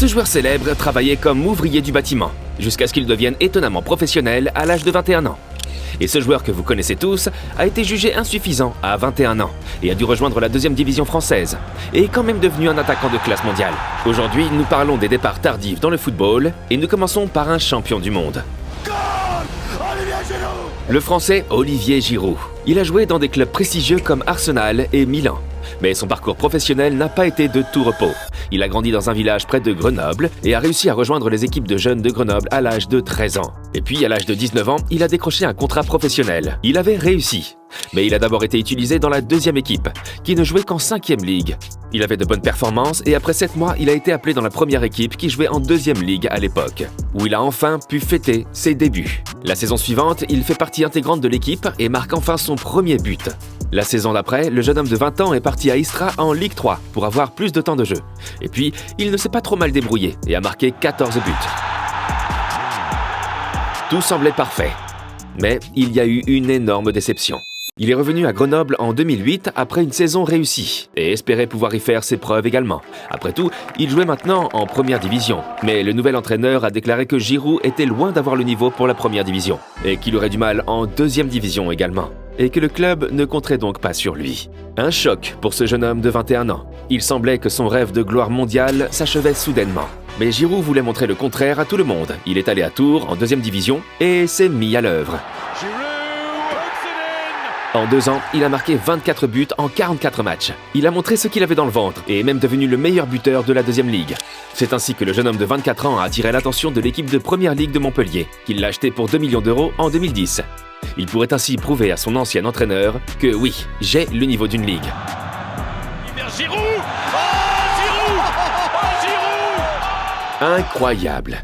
Ce joueur célèbre travaillait comme ouvrier du bâtiment, jusqu'à ce qu'il devienne étonnamment professionnel à l'âge de 21 ans. Et ce joueur que vous connaissez tous a été jugé insuffisant à 21 ans et a dû rejoindre la deuxième division française et est quand même devenu un attaquant de classe mondiale. Aujourd'hui, nous parlons des départs tardifs dans le football et nous commençons par un champion du monde. Le Français Olivier Giroud. Il a joué dans des clubs prestigieux comme Arsenal et Milan. Mais son parcours professionnel n'a pas été de tout repos. Il a grandi dans un village près de Grenoble et a réussi à rejoindre les équipes de jeunes de Grenoble à l'âge de 13 ans. Et puis, à l'âge de 19 ans, il a décroché un contrat professionnel. Il avait réussi. Mais il a d'abord été utilisé dans la deuxième équipe, qui ne jouait qu'en 5e ligue. Il avait de bonnes performances et après 7 mois, il a été appelé dans la première équipe qui jouait en 2e ligue à l'époque, où il a enfin pu fêter ses débuts. La saison suivante, il fait partie intégrante de l'équipe et marque enfin son premier but. La saison d'après, le jeune homme de 20 ans est parti à Istra en Ligue 3 pour avoir plus de temps de jeu. Et puis, il ne s'est pas trop mal débrouillé et a marqué 14 buts. Tout semblait parfait. Mais il y a eu une énorme déception. Il est revenu à Grenoble en 2008 après une saison réussie et espérait pouvoir y faire ses preuves également. Après tout, il jouait maintenant en première division. Mais le nouvel entraîneur a déclaré que Giroud était loin d'avoir le niveau pour la première division et qu'il aurait du mal en deuxième division également. Et que le club ne compterait donc pas sur lui. Un choc pour ce jeune homme de 21 ans. Il semblait que son rêve de gloire mondiale s'achevait soudainement. Mais Giroud voulait montrer le contraire à tout le monde. Il est allé à Tours en deuxième division et s'est mis à l'œuvre. En 2 ans, il a marqué 24 buts en 44 matchs. Il a montré ce qu'il avait dans le ventre et est même devenu le meilleur buteur de la deuxième ligue. C'est ainsi que le jeune homme de 24 ans a attiré l'attention de l'équipe de première ligue de Montpellier, qui l'a acheté pour 2 millions d'euros en 2010. Il pourrait ainsi prouver à son ancien entraîneur que oui, j'ai le niveau d'une ligue. Giroud ! Giroud ! Giroud ! Incroyable!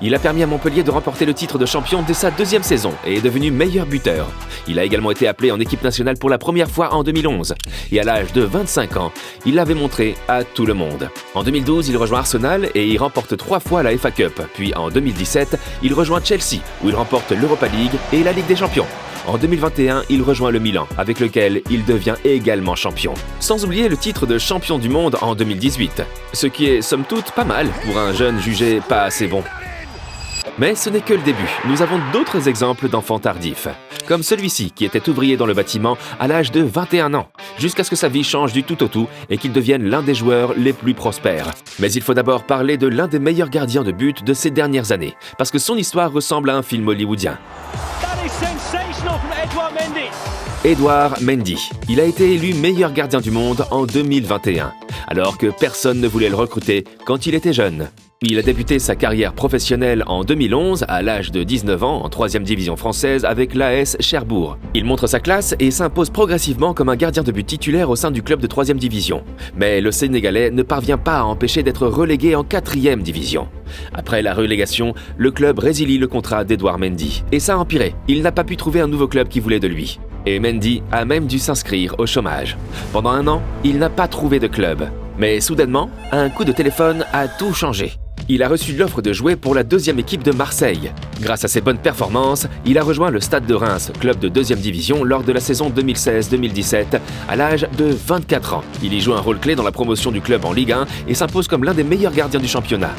Il a permis à Montpellier de remporter le titre de champion dès sa 2e saison et est devenu meilleur buteur. Il a également été appelé en équipe nationale pour la première fois en 2011. Et à l'âge de 25 ans, il l'avait montré à tout le monde. En 2012, il rejoint Arsenal et y remporte 3 fois la FA Cup. Puis en 2017, il rejoint Chelsea où il remporte l'Europa League et la Ligue des Champions. En 2021, il rejoint le Milan, avec lequel il devient également champion. Sans oublier le titre de champion du monde en 2018, ce qui est somme toute pas mal pour un jeune jugé pas assez bon. Mais ce n'est que le début. Nous avons d'autres exemples d'enfants tardifs, comme celui-ci qui était ouvrier dans le bâtiment à l'âge de 21 ans, jusqu'à ce que sa vie change du tout au tout et qu'il devienne l'un des joueurs les plus prospères. Mais il faut d'abord parler de l'un des meilleurs gardiens de but de ces dernières années, parce que son histoire ressemble à un film hollywoodien. Edouard Mendy. Il a été élu meilleur gardien du monde en 2021, alors que personne ne voulait le recruter quand il était jeune. Il a débuté sa carrière professionnelle en 2011 à l'âge de 19 ans en 3e division française avec l'AS Cherbourg. Il montre sa classe et s'impose progressivement comme un gardien de but titulaire au sein du club de 3e division. Mais le Sénégalais ne parvient pas à empêcher d'être relégué en 4e division. Après la relégation, le club résilie le contrat d'Edouard Mendy. Et ça a empiré, il n'a pas pu trouver un nouveau club qui voulait de lui. Et Mendy a même dû s'inscrire au chômage. Pendant 1 an, il n'a pas trouvé de club. Mais soudainement, un coup de téléphone a tout changé. Il a reçu l'offre de jouer pour la 2e équipe de Marseille. Grâce à ses bonnes performances, il a rejoint le Stade de Reims, club de 2e division, lors de la saison 2016-2017, à l'âge de 24 ans. Il y joue un rôle clé dans la promotion du club en Ligue 1 et s'impose comme l'un des meilleurs gardiens du championnat.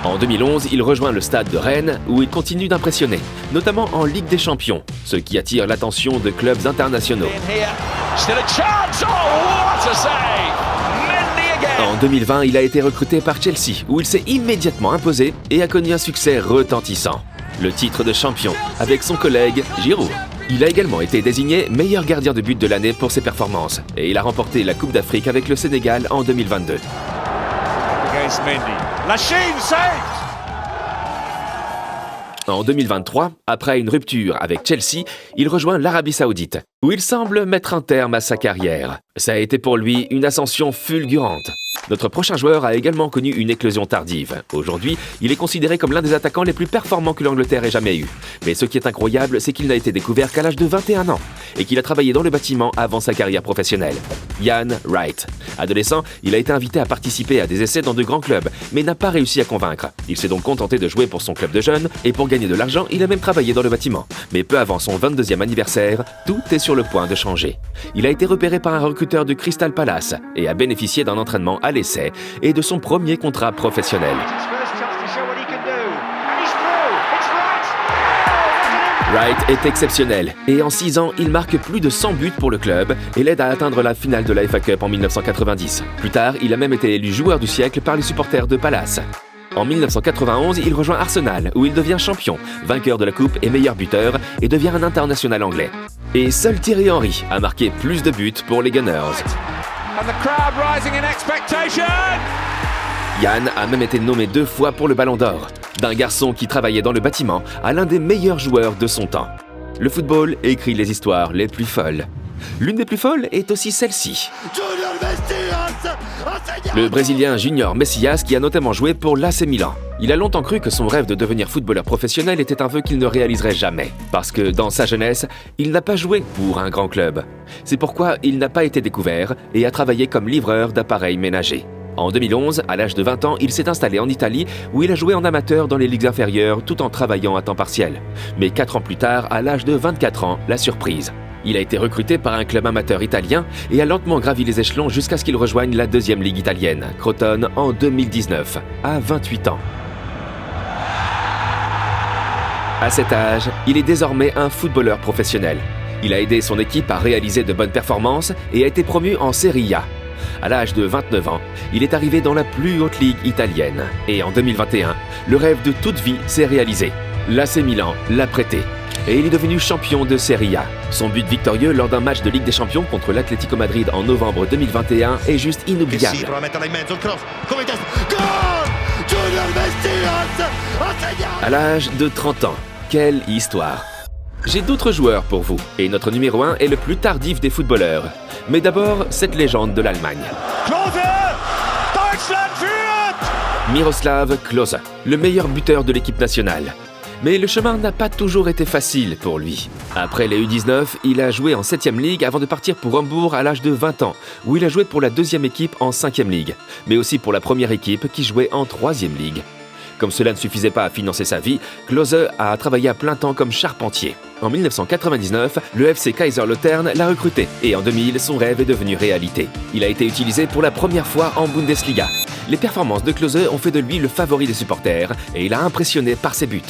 En 2011, il rejoint le Stade de Rennes où il continue d'impressionner, notamment en Ligue des Champions, ce qui attire l'attention de clubs internationaux. En 2020, il a été recruté par Chelsea où il s'est immédiatement imposé et a connu un succès retentissant. Le titre de champion avec son collègue Giroud. Il a également été désigné meilleur gardien de but de l'année pour ses performances et il a remporté la Coupe d'Afrique avec le Sénégal en 2022. En 2023, après une rupture avec Chelsea, il rejoint l'Arabie Saoudite, où il semble mettre un terme à sa carrière. Ça a été pour lui une ascension fulgurante. Notre prochain joueur a également connu une éclosion tardive. Aujourd'hui, il est considéré comme l'un des attaquants les plus performants que l'Angleterre ait jamais eu. Mais ce qui est incroyable, c'est qu'il n'a été découvert qu'à l'âge de 21 ans et qu'il a travaillé dans le bâtiment avant sa carrière professionnelle. Ian Wright. Adolescent, il a été invité à participer à des essais dans de grands clubs, mais n'a pas réussi à convaincre. Il s'est donc contenté de jouer pour son club de jeunes et pour gagner de l'argent, il a même travaillé dans le bâtiment. Mais peu avant son 22e anniversaire, tout est sur le point de changer. Il a été repéré par un recruteur de Crystal Palace et a bénéficié d'un entraînement à l'essai et de son premier contrat professionnel. Wright est exceptionnel et en 6 ans, il marque plus de 100 buts pour le club et l'aide à atteindre la finale de la FA Cup en 1990. Plus tard, il a même été élu joueur du siècle par les supporters de Palace. En 1991, il rejoint Arsenal où il devient champion, vainqueur de la coupe et meilleur buteur et devient un international anglais. Et seul Thierry Henry a marqué plus de buts pour les Gunners. Yann a même été nommé 2 fois pour le Ballon d'Or, d'un garçon qui travaillait dans le bâtiment à l'un des meilleurs joueurs de son temps. Le football écrit les histoires les plus folles. L'une des plus folles est aussi celle-ci. Le Brésilien Junior Messias qui a notamment joué pour l'AC Milan. Il a longtemps cru que son rêve de devenir footballeur professionnel était un vœu qu'il ne réaliserait jamais. Parce que dans sa jeunesse, il n'a pas joué pour un grand club. C'est pourquoi il n'a pas été découvert et a travaillé comme livreur d'appareils ménagers. En 2011, à l'âge de 20 ans, il s'est installé en Italie où il a joué en amateur dans les ligues inférieures tout en travaillant à temps partiel. Mais 4 ans plus tard, à l'âge de 24 ans, la surprise. Il a été recruté par un club amateur italien et a lentement gravi les échelons jusqu'à ce qu'il rejoigne la 2e ligue italienne, Crotone, en 2019, à 28 ans. À cet âge, il est désormais un footballeur professionnel. Il a aidé son équipe à réaliser de bonnes performances et a été promu en Serie A. À l'âge de 29 ans, il est arrivé dans la plus haute ligue italienne. Et en 2021, le rêve de toute vie s'est réalisé. L'AC Milan l'a prêté. Et il est devenu champion de Serie A. Son but victorieux lors d'un match de Ligue des Champions contre l'Atlético Madrid en novembre 2021 est juste inoubliable. À l'âge de 30 ans, quelle histoire! J'ai d'autres joueurs pour vous, et notre numéro 1 est le plus tardif des footballeurs. Mais d'abord, cette légende de l'Allemagne. Miroslav Klose, le meilleur buteur de l'équipe nationale. Mais le chemin n'a pas toujours été facile pour lui. Après les U19, il a joué en 7e Ligue avant de partir pour Hambourg à l'âge de 20 ans, où il a joué pour la 2e équipe en 5e Ligue, mais aussi pour la première équipe qui jouait en 3e Ligue. Comme cela ne suffisait pas à financer sa vie, Klose a travaillé à plein temps comme charpentier. En 1999, le FC Kaiserslautern l'a recruté et en 2000, son rêve est devenu réalité. Il a été utilisé pour la première fois en Bundesliga. Les performances de Klose ont fait de lui le favori des supporters et il a impressionné par ses buts.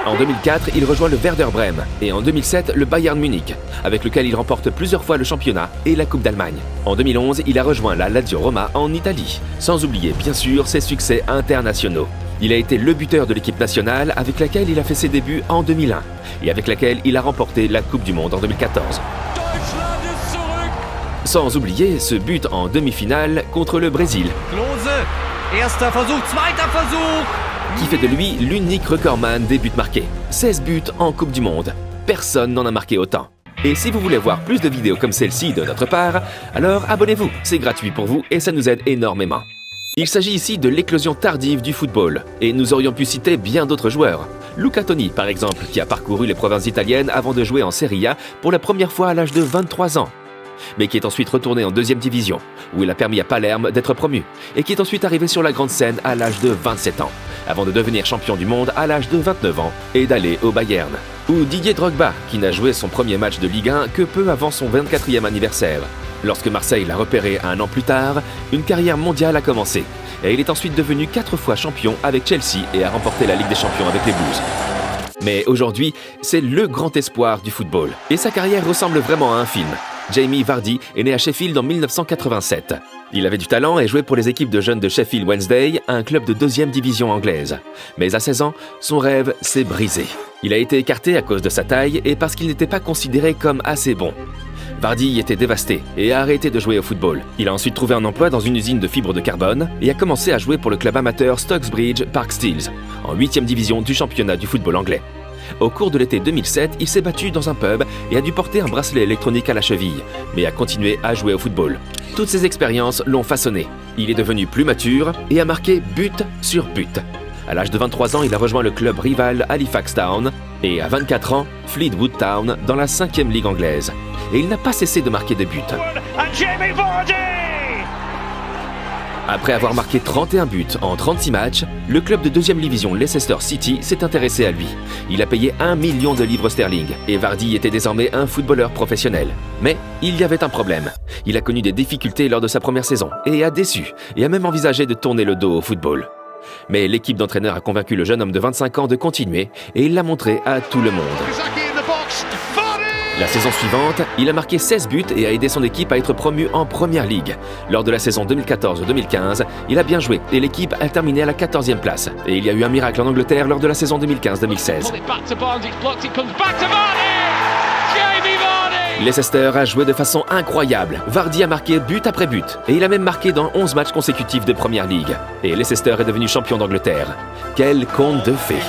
En 2004, il rejoint le Werder Brême et en 2007, le Bayern Munich, avec lequel il remporte plusieurs fois le championnat et la Coupe d'Allemagne. En 2011, il a rejoint la Lazio Roma en Italie, sans oublier bien sûr ses succès internationaux. Il a été le buteur de l'équipe nationale avec laquelle il a fait ses débuts en 2001 et avec laquelle il a remporté la Coupe du Monde en 2014. Sans oublier ce but en demi-finale contre le Brésil. Erster Versuch, zweiter Versuch. Qui fait de lui l'unique recordman des buts marqués. 16 buts en Coupe du Monde. Personne n'en a marqué autant. Et si vous voulez voir plus de vidéos comme celle-ci de notre part, alors abonnez-vous, c'est gratuit pour vous et ça nous aide énormément. Il s'agit ici de l'éclosion tardive du football, et nous aurions pu citer bien d'autres joueurs. Luca Toni, par exemple, qui a parcouru les provinces italiennes avant de jouer en Serie A pour la première fois à l'âge de 23 ans. Mais qui est ensuite retourné en 2e division, où il a permis à Palerme d'être promu, et qui est ensuite arrivé sur la grande scène à l'âge de 27 ans, avant de devenir champion du monde à l'âge de 29 ans et d'aller au Bayern. Ou Didier Drogba, qui n'a joué son premier match de Ligue 1 que peu avant son 24e anniversaire. Lorsque Marseille l'a repéré 1 an plus tard, une carrière mondiale a commencé, et il est ensuite devenu 4 fois champion avec Chelsea et a remporté la Ligue des Champions avec les Blues. Mais aujourd'hui, c'est le grand espoir du football, et sa carrière ressemble vraiment à un film. Jamie Vardy est né à Sheffield en 1987. Il avait du talent et jouait pour les équipes de jeunes de Sheffield Wednesday, un club de 2e division anglaise. Mais à 16 ans, son rêve s'est brisé. Il a été écarté à cause de sa taille et parce qu'il n'était pas considéré comme assez bon. Vardy était dévasté et a arrêté de jouer au football. Il a ensuite trouvé un emploi dans une usine de fibres de carbone et a commencé à jouer pour le club amateur Stocksbridge Park Steels, en 8e division du championnat du football anglais. Au cours de l'été 2007, il s'est battu dans un pub et a dû porter un bracelet électronique à la cheville, mais a continué à jouer au football. Toutes ces expériences l'ont façonné. Il est devenu plus mature et a marqué but sur but. À l'âge de 23 ans, il a rejoint le club rival Halifax Town et à 24 ans, Fleetwood Town dans la 5e ligue anglaise. Et il n'a pas cessé de marquer des buts. Après avoir marqué 31 buts en 36 matchs, le club de deuxième division Leicester City s'est intéressé à lui. Il a payé 1 million de livres sterling et Vardy était désormais un footballeur professionnel. Mais il y avait un problème. Il a connu des difficultés lors de sa première saison et a déçu et a même envisagé de tourner le dos au football. Mais l'équipe d'entraîneurs a convaincu le jeune homme de 25 ans de continuer et il l'a montré à tout le monde. La saison suivante, il a marqué 16 buts et a aidé son équipe à être promu en Première Ligue. Lors de la saison 2014-2015, il a bien joué et l'équipe a terminé à la 14e place. Et il y a eu un miracle en Angleterre lors de la saison 2015-2016. Leicester a joué de façon incroyable. Vardy a marqué but après but. Et il a même marqué dans 11 matchs consécutifs de Première Ligue. Et Leicester est devenu champion d'Angleterre. Quel conte de fées!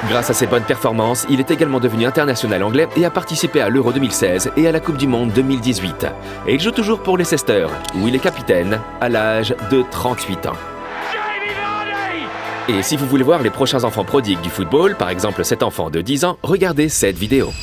Grâce à ses bonnes performances, il est également devenu international anglais et a participé à l'Euro 2016 et à la Coupe du Monde 2018. Et il joue toujours pour Leicester, où il est capitaine à l'âge de 38 ans. Et si vous voulez voir les prochains enfants prodigues du football, par exemple cet enfant de 10 ans, regardez cette vidéo.